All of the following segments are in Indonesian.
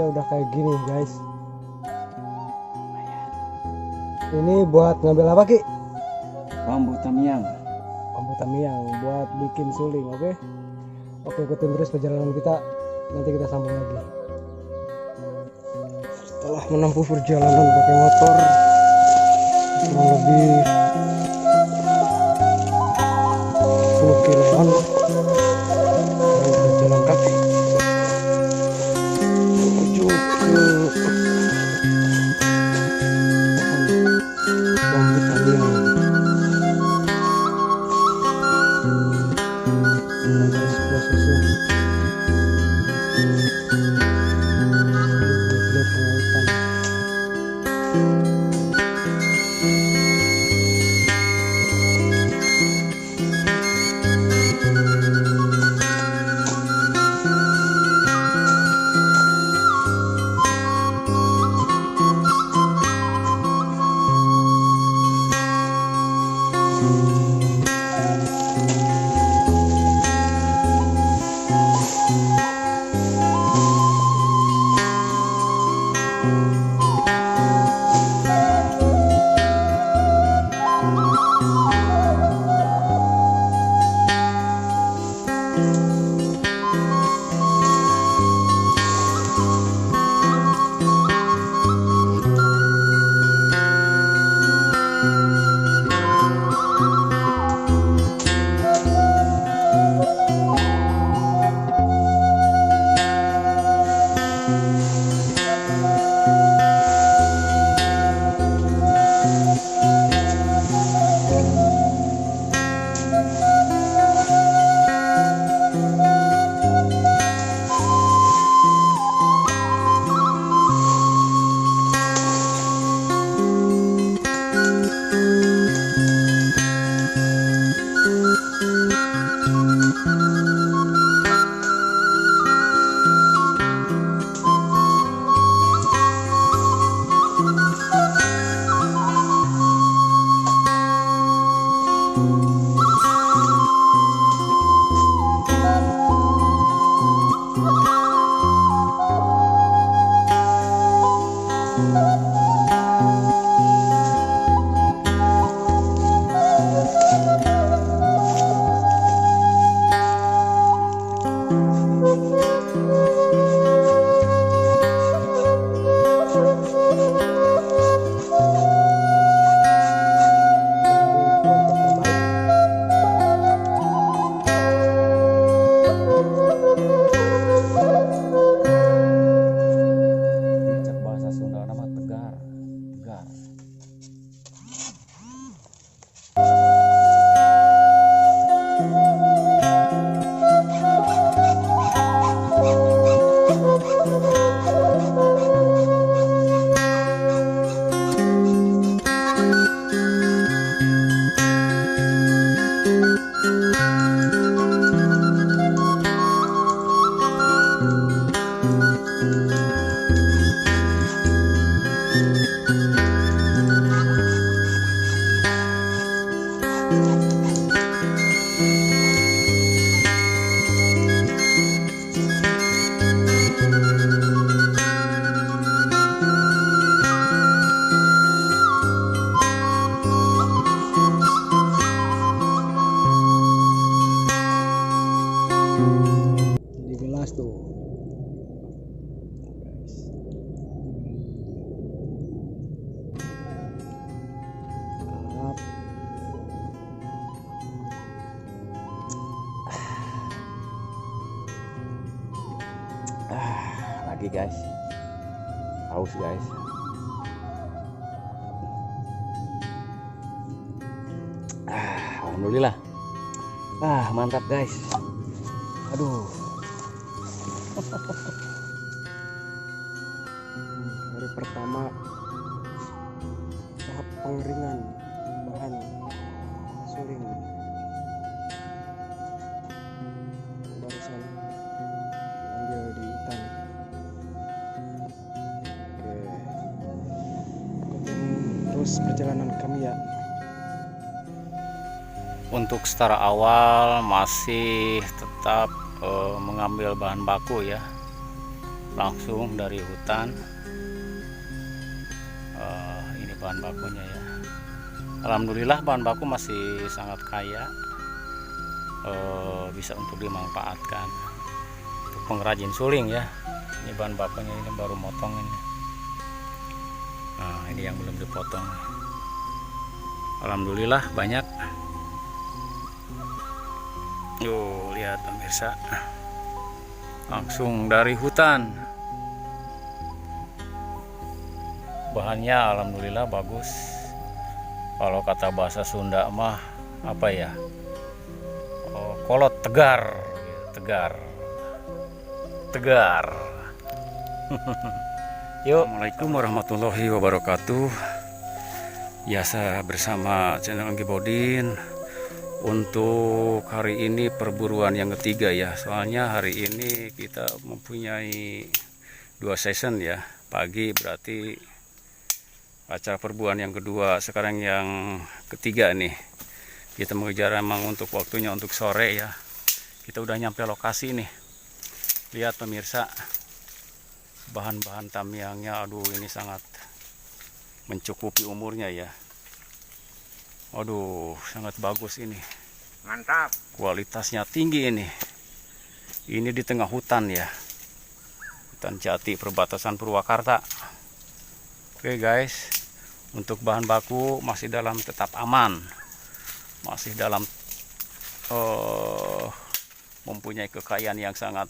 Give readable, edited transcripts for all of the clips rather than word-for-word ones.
aja udah kayak gini guys. Ini buat ngambil apa Ki? Bambu tamiang. Bambu tamiang buat bikin suling. Oke, ikutin terus perjalanan kita, nanti kita sambung lagi. Setelah menempuh perjalanan pakai motor kurang lebih 10 kiloan, berjalan kaki menuju ke bambu tamiang. Prosesnya digelas tuh Lagi guys, haus guys. Alhamdulillah. Mantap guys. Aduh. hari pertama tahap pengeringan bahan suling. Barusan ambil di hutan. Oke, ikutin terus perjalanan kami ya. Untuk secara awal masih tetap mengambil bahan baku ya, langsung dari hutan. Ini bahan bakunya ya. Alhamdulillah bahan baku masih sangat kaya, bisa untuk dimanfaatkan untuk pengrajin suling ya. Ini bahan bakunya, ini baru motong ini. Nah, ini yang belum dipotong. Alhamdulillah banyak. Yuk lihat pemirsa, langsung dari hutan. Bahannya alhamdulillah bagus. Kalau kata bahasa Sunda mah apa ya, kolot tegar, tegar. Yuk. Assalamualaikum warahmatullahi wabarakatuh. Biasa bersama channel Anggi Bodin. Untuk hari ini perburuan yang ketiga ya. Soalnya hari ini kita mempunyai 2 session ya. Pagi berarti acara perburuan yang kedua. Sekarang yang ketiga nih. Kita mengejar emang untuk waktunya untuk sore ya. Kita udah nyampe lokasi nih. Lihat pemirsa, bahan-bahan tamiangnya, aduh ini sangat mencukupi umurnya ya. Aduh, sangat bagus ini. Mantap. Kualitasnya tinggi ini. Ini di tengah hutan ya. Hutan jati perbatasan Purwakarta. Oke guys, untuk bahan baku masih dalam tetap aman. Masih dalam mempunyai kekayaan yang sangat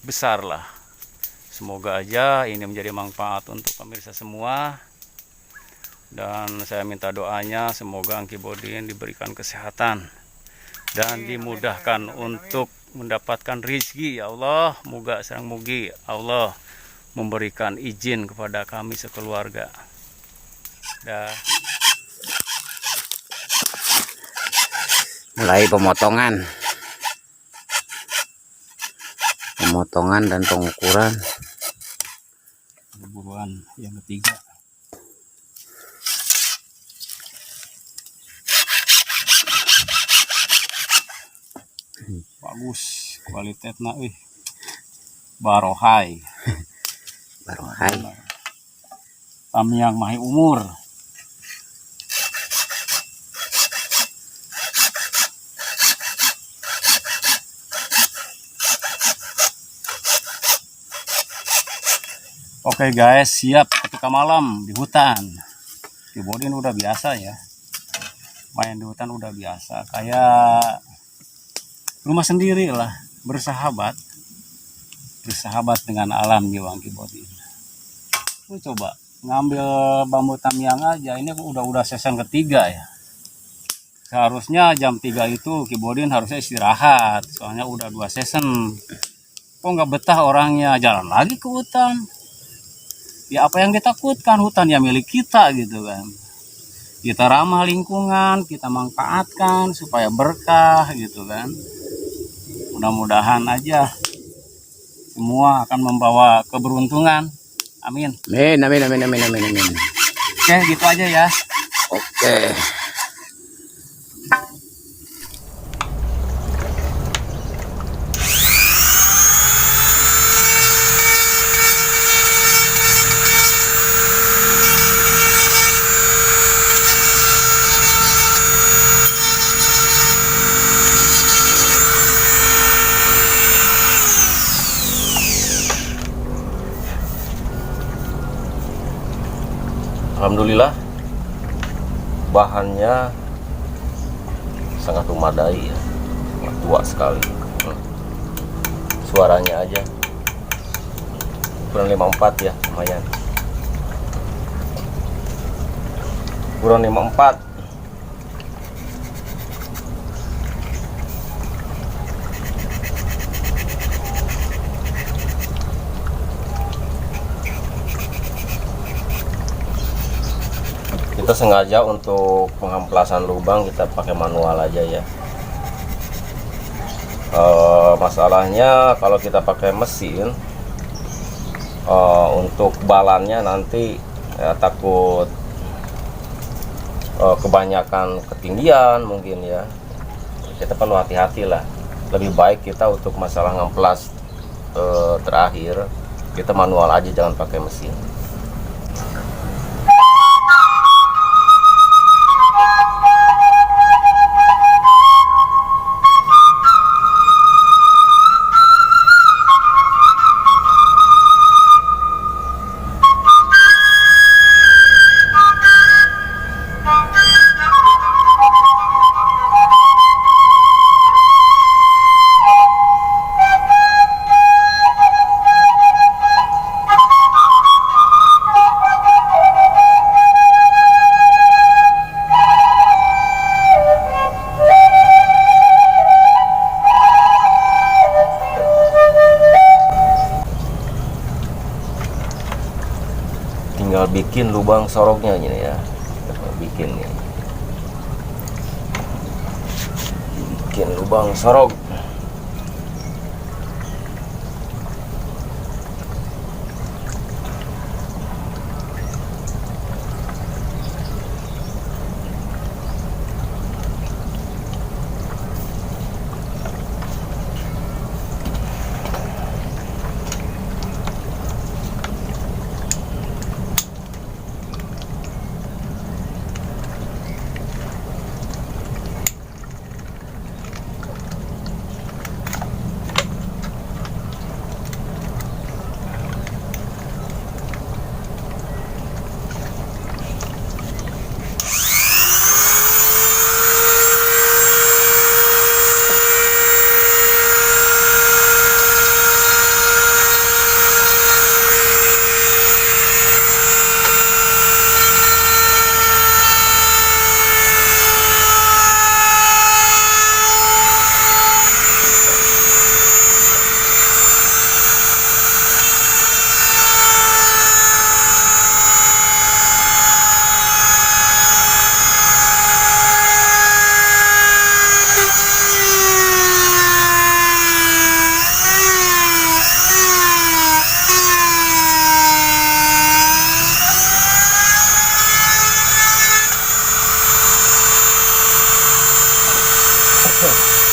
besar lah. Semoga aja ini menjadi manfaat untuk pemirsa semua. Dan saya minta doanya semoga Anggi Bodin diberikan kesehatan dan dimudahkan untuk mendapatkan rezeki ya Allah. Moga sareng mugi Allah memberikan izin kepada kami sekeluarga. Dah. Mulai pemotongan dan pengukuran. Perburuan yang ketiga. Bagus kualitasnya barohai tamiang mahi umur. Oke guys, siap ketika malam di hutan. Di Bodin udah biasa ya, main di hutan udah biasa, kayak rumah sendiri lah, bersahabat dengan alam jiwa Anggi Bodin. Lu coba ngambil bambu tamiang aja, ini udah season ketiga ya. Seharusnya jam 3 itu Anggi Bodin harusnya istirahat, soalnya udah 2 season. Kok nggak betah orangnya, jalan lagi ke hutan. Ya apa yang ditakutkan, hutan ya milik kita gitu kan. Kita ramah lingkungan, kita manfaatkan supaya berkah gitu kan. Mudah-mudahan aja semua akan membawa keberuntungan. Amin. Amin. Oke, gitu aja ya. Oke. Alhamdulillah bahannya sangat memadai ya, sangat tua sekali. Suaranya aja kurang 54 ya, lumayan kurang 54. Kita sengaja untuk pengamplasan lubang kita pakai manual aja ya. Masalahnya kalau kita pakai mesin, untuk balannya nanti ya, takut kebanyakan ketinggian mungkin ya. Kita perlu hati-hati lah. Lebih baik kita untuk masalah ngamplas terakhir Kita manual aja, jangan pakai mesin. Tinggal bikin lubang soroknya gini ya, bikin nih, bikin lubang sorok.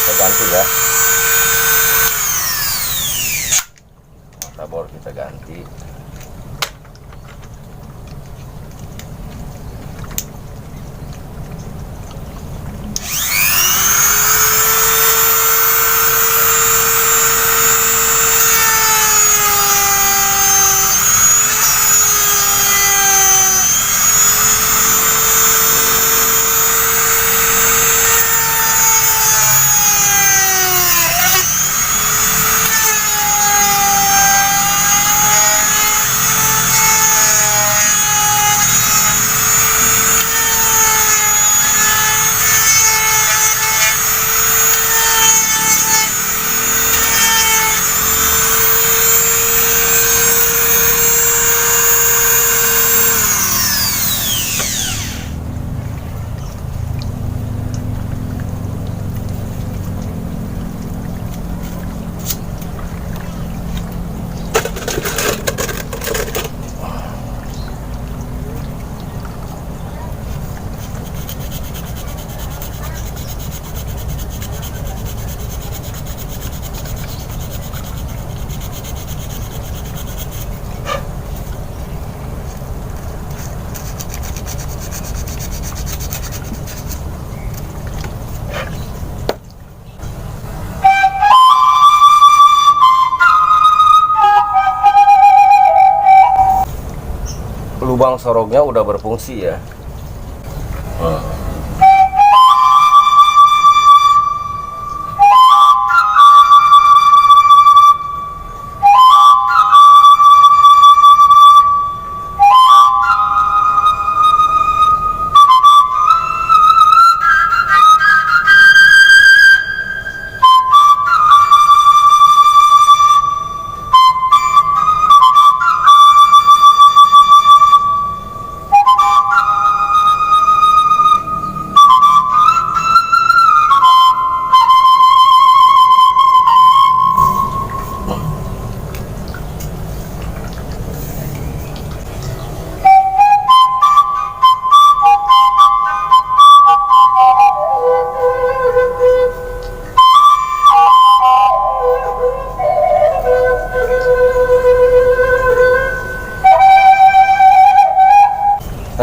Kita ganti ya, tabor kita ganti. Lubang soroknya udah berfungsi ya.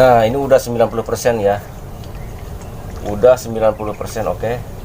Nah, ini udah 90% ya. Udah 90%, oke.